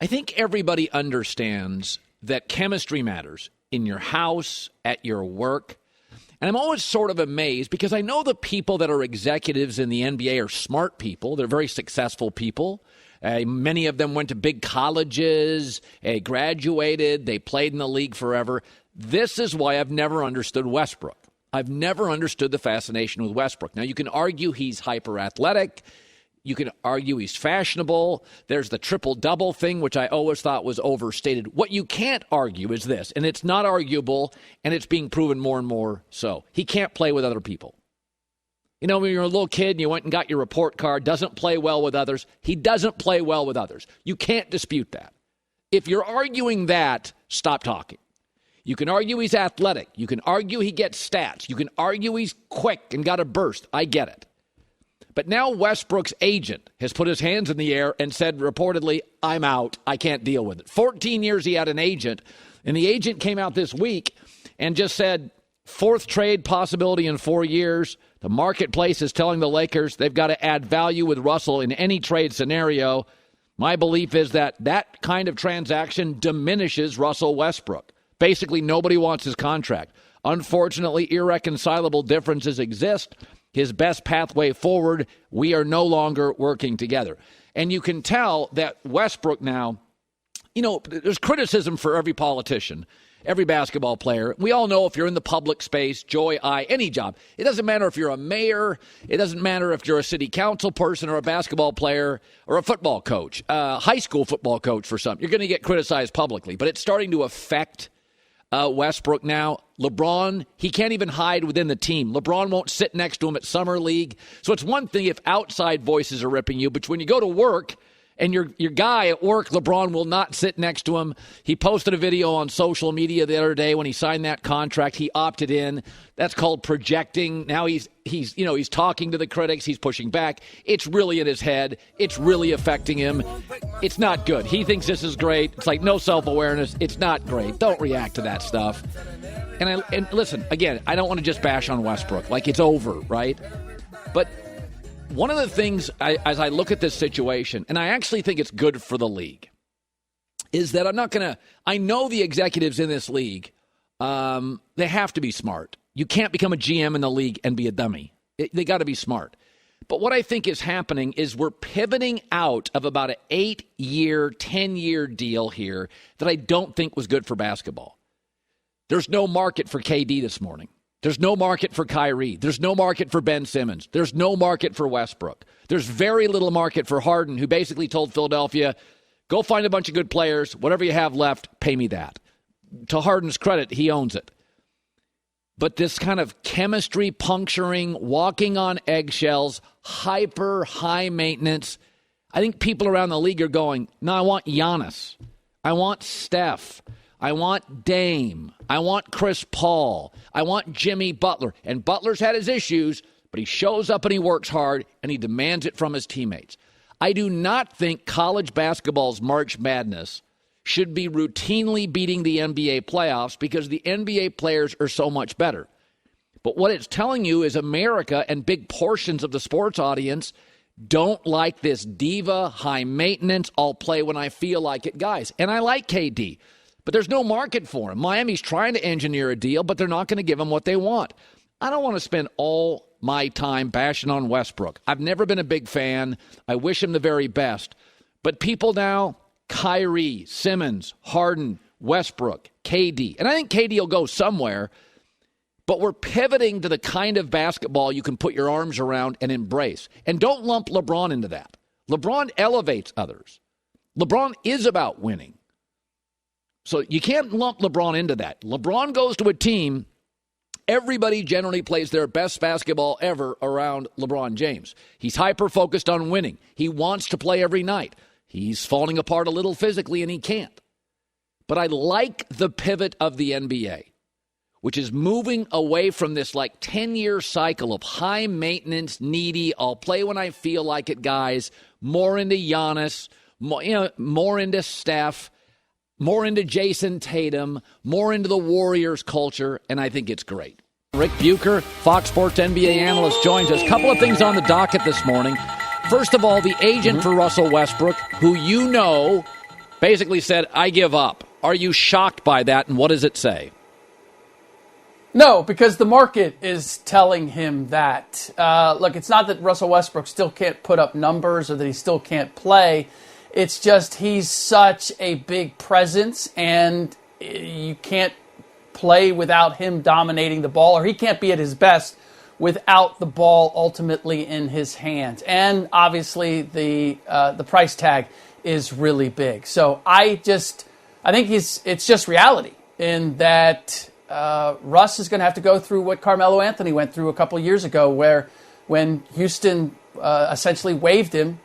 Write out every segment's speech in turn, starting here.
I think everybody understands that chemistry matters in your house, at your work. And I'm always sort of amazed because I know the people that are executives in the NBA are smart people. They're very successful people. Many of them went to big colleges, graduated, they played in the league forever. This is why I've never understood Westbrook. I've never understood the fascination with Westbrook. Now, you can argue he's hyper-athletic. You can argue he's fashionable. There's the triple-double thing, which I always thought was overstated. What you can't argue is this, and it's not arguable, and it's being proven more and more so. He can't play with other people. You know, when you're a little kid and you went and got your report card, doesn't play well with others. He doesn't play well with others. You can't dispute that. If you're arguing that, stop talking. You can argue he's athletic. You can argue he gets stats. You can argue he's quick and got a burst. I get it. But now Westbrook's agent has put his hands in the air and said reportedly, I'm out. I can't deal with it. 14 years he had an agent, and the agent came out this week and just said, fourth trade possibility in 4 years. The marketplace is telling the Lakers they've got to add value with Russell in any trade scenario. My belief is that that kind of transaction diminishes Russell Westbrook. Basically, nobody wants his contract. Unfortunately, irreconcilable differences exist. His best pathway forward, we are no longer working together. And you can tell that Westbrook now, you know, there's criticism for every politician, every basketball player. We all know if you're in the public space, any job. It doesn't matter if you're a mayor. It doesn't matter if you're a city council person or a basketball player or a football coach, high school football coach for some. You're going to get criticized publicly. But it's starting to affect Westbrook now. LeBron, he can't even hide within the team. LeBron won't sit next to him at Summer League. So it's one thing if outside voices are ripping you, but when you go to work and your guy at work, LeBron, will not sit next to him. He posted a video on social media the other day when he signed that contract. He opted in. That's called projecting. Now he's talking to the critics. He's pushing back. It's really in his head. It's really affecting him. It's not good. He thinks this is great. It's like no self-awareness. It's not great. Don't react to that stuff. And listen, again, I don't want to just bash on Westbrook like it's over, right? But one of the things, as I look at this situation, and I actually think it's good for the league, is that I know the executives in this league, they have to be smart. You can't become a GM in the league and be a dummy. They got to be smart. But what I think is happening is we're pivoting out of about an 8-year, 10-year deal here that I don't think was good for basketball. There's no market for KD this morning. There's no market for Kyrie. There's no market for Ben Simmons. There's no market for Westbrook. There's very little market for Harden, who basically told Philadelphia, go find a bunch of good players. Whatever you have left, pay me that. To Harden's credit, he owns it. But this kind of chemistry puncturing, walking on eggshells, hyper high maintenance, I think people around the league are going, no, I want Giannis. I want Steph. I want Dame. I want Chris Paul. I want Jimmy Butler. And Butler's had his issues, but he shows up and he works hard and he demands it from his teammates. I do not think college basketball's March Madness should be routinely beating the NBA playoffs because the NBA players are so much better. But what it's telling you is America and big portions of the sports audience don't like this diva, high maintenance, I'll play when I feel like it guys. And I like KD. But there's no market for him. Miami's trying to engineer a deal, but they're not going to give him what they want. I don't want to spend all my time bashing on Westbrook. I've never been a big fan. I wish him the very best. But people now, Kyrie, Simmons, Harden, Westbrook, KD. And I think KD will go somewhere. But we're pivoting to the kind of basketball you can put your arms around and embrace. And don't lump LeBron into that. LeBron elevates others. LeBron is about winning. So you can't lump LeBron into that. LeBron goes to a team, everybody generally plays their best basketball ever around LeBron James. He's hyper-focused on winning. He wants to play every night. He's falling apart a little physically, and he can't. But I like the pivot of the NBA, which is moving away from this like 10-year cycle of high-maintenance, needy, I'll play when I feel like it guys, more into Giannis, more into Steph, more into Jason Tatum, more into the Warriors culture, and I think it's great. Rick Bucher, Fox Sports NBA analyst, joins us. Couple of things on the docket this morning. First of all, the agent for Russell Westbrook, who you know basically said, I give up. Are you shocked by that, and what does it say? No, because the market is telling him that. Look, it's not that Russell Westbrook still can't put up numbers or that he still can't play. It's just he's such a big presence, and you can't play without him dominating the ball, or he can't be at his best without the ball ultimately in his hands. And obviously the price tag is really big. So I think it's just reality in that Russ is going to have to go through what Carmelo Anthony went through a couple years ago, where when Houston essentially waived him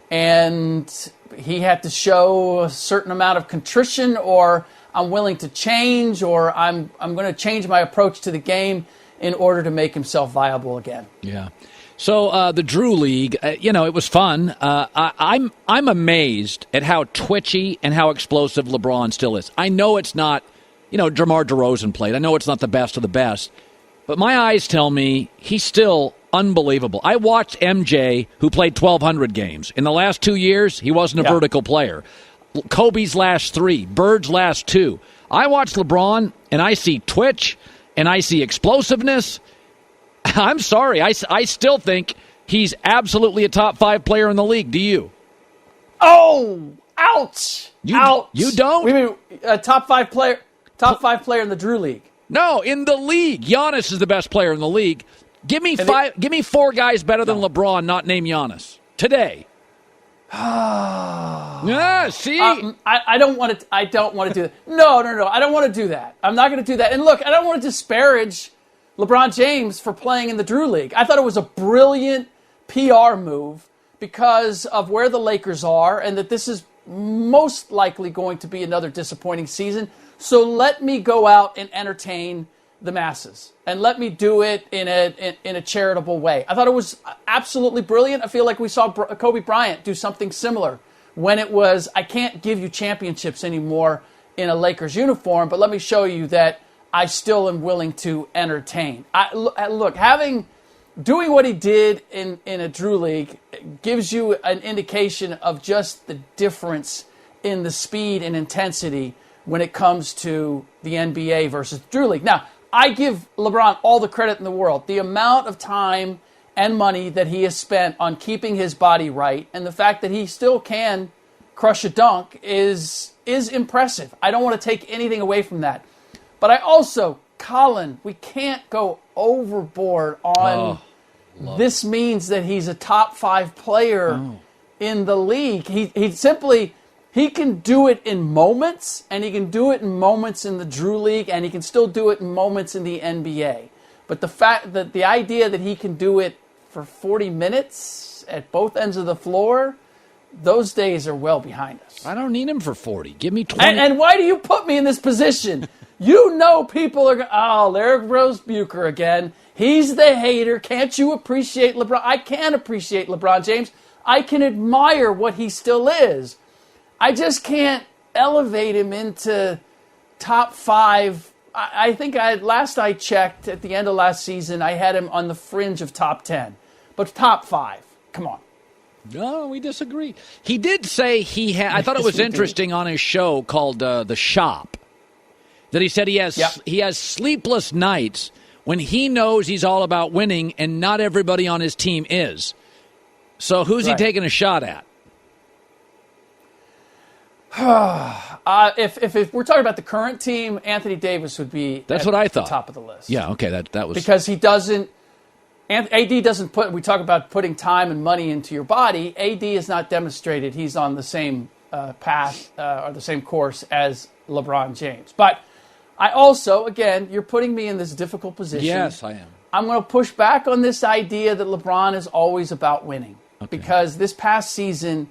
and he had to show a certain amount of contrition, or I'm willing to change, or I'm going to change my approach to the game in order to make himself viable again. Yeah. So the Drew League, it was fun. I'm amazed at how twitchy and how explosive LeBron still is. I know it's not, DeMar DeRozan played. I know it's not the best of the best, but my eyes tell me he's still unbelievable. I watched MJ, who played 1,200 games. In the last 2 years, he wasn't a vertical player. Kobe's last 3, Bird's last 2. I watch LeBron, and I see twitch, and I see explosiveness. I'm sorry. I still think he's absolutely a top 5 player in the league. Do you? Oh, ouch. Ouch. You don't? We mean a top 5 player in the Drew League. No, in the league. Giannis is the best player in the league. Give me 4 guys better than LeBron, not named Giannis. Today. Yeah, see? I don't want to. I don't want to do that. No. I don't want to do that. I'm not going to do that. And look, I don't want to disparage LeBron James for playing in the Drew League. I thought it was a brilliant PR move because of where the Lakers are, and that this is most likely going to be another disappointing season. So let me go out and entertain the masses, and let me do it in a charitable way. I thought it was absolutely brilliant. I feel like we saw Kobe Bryant do something similar when it was, I can't give you championships anymore in a Lakers uniform, but let me show you that I still am willing to entertain. Doing what he did in a Drew League gives you an indication of just the difference in the speed and intensity when it comes to the NBA versus the Drew League. Now, I give LeBron all the credit in the world. The amount of time and money that he has spent on keeping his body right, and the fact that he still can crush a dunk is impressive. I don't want to take anything away from that. But I also, Colin, we can't go overboard on this means that he's a top 5 player in the league. He can do it in moments, and he can do it in moments in the Drew League, and he can still do it in moments in the NBA. But the fact that the idea that he can do it for 40 minutes at both ends of the floor, those days are well behind us. I don't need him for 40. Give me 20. And why do you put me in this position? People are going, there goes Bucher again. He's the hater. Can't you appreciate LeBron? I can appreciate LeBron James. I can admire what he still is. I just can't elevate him into top 5. I think last I checked at the end of last season, I had him on the fringe of top 10. But top 5, come on. No, we disagree. He did say he had. I thought it was interesting on his show called The Shop that he said he has sleepless nights when he knows he's all about winning and not everybody on his team is. So who's he taking a shot at? If we're talking about the current team, Anthony Davis would be what I thought. The top of the list. Yeah, okay, that was because he doesn't. AD doesn't put. We talk about putting time and money into your body. AD has not demonstrated he's on the same path or the same course as LeBron James. But I also, again, you're putting me in this difficult position. Yes, I am. I'm going to push back on this idea that LeBron is always about winning because this past season.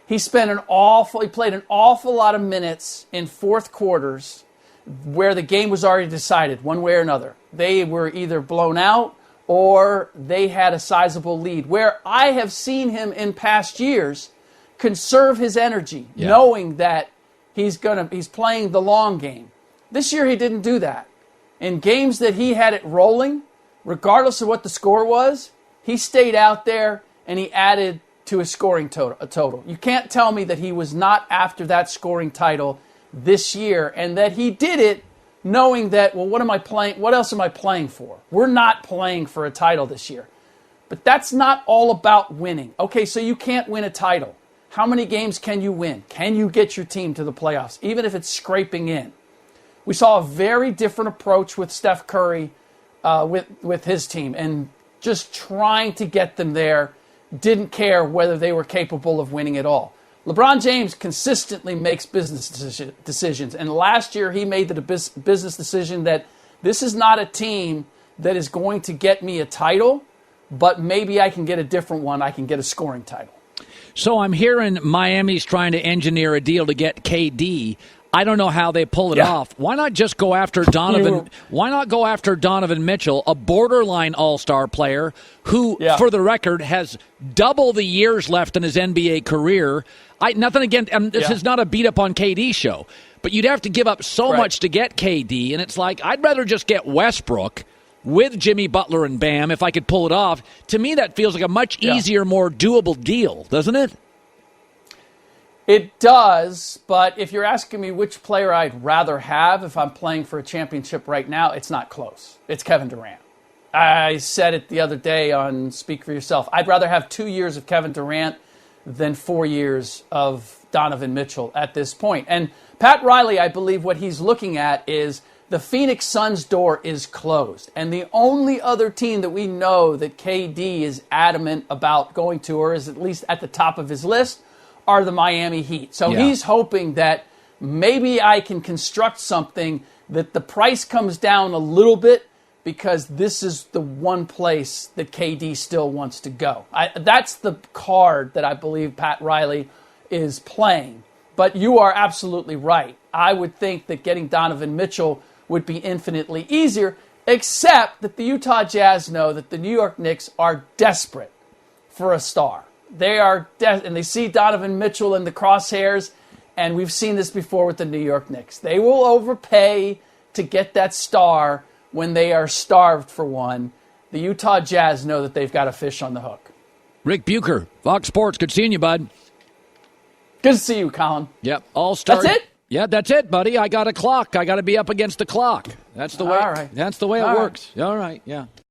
He played an awful lot of minutes in fourth quarters where the game was already decided one way or another. They were either blown out or they had a sizable lead. Where I have seen him in past years conserve his energy, knowing that he's playing the long game. This year he didn't do that. In games that he had it rolling, regardless of what the score was, he stayed out there and he added to his scoring total. You can't tell me that he was not after that scoring title this year, and that he did it knowing that, well, what am I playing? What else am I playing for? We're not playing for a title this year. But that's not all about winning. Okay, so you can't win a title. How many games can you win? Can you get your team to the playoffs, even if it's scraping in? We saw a very different approach with Steph Curry with his team, and just trying to get them there, didn't care whether they were capable of winning at all. LeBron James consistently makes business decisions, and last year he made the business decision that this is not a team that is going to get me a title, but maybe I can get a different one. I can get a scoring title. So I'm hearing Miami's trying to engineer a deal to get KD. I don't know how they pull it off. Why not just go after Donovan? Why not go after Donovan Mitchell, a borderline all-star player who, for the record, has double the years left in his NBA career? Nothing against, this is not a beat-up on KD show, but you'd have to give up so much to get KD, and it's like, I'd rather just get Westbrook with Jimmy Butler and Bam if I could pull it off. To me, that feels like a much easier, more doable deal, doesn't it? It does, but if you're asking me which player I'd rather have if I'm playing for a championship right now, it's not close. It's Kevin Durant. I said it the other day on Speak for Yourself. I'd rather have 2 years of Kevin Durant than 4 years of Donovan Mitchell at this point. And Pat Riley, I believe what he's looking at is the Phoenix Suns' door is closed. And the only other team that we know that KD is adamant about going to, or is at least at the top of his list, are the Miami Heat. So he's hoping that maybe I can construct something that the price comes down a little bit, because this is the one place that KD still wants to go. That's the card that I believe Pat Riley is playing. But you are absolutely right. I would think that getting Donovan Mitchell would be infinitely easier, except that the Utah Jazz know that the New York Knicks are desperate for a star. They are, and they see Donovan Mitchell in the crosshairs, and we've seen this before with the New York Knicks. They will overpay to get that star when they are starved for one. The Utah Jazz know that they've got a fish on the hook. Rick Bucher, Fox Sports. Good seeing you, bud. Good to see you, Colin. Yep, all-star. That's it? Yeah, that's it, buddy. I got a clock. I got to be up against the clock. That's the way. All right. That's the way it works. All right, yeah.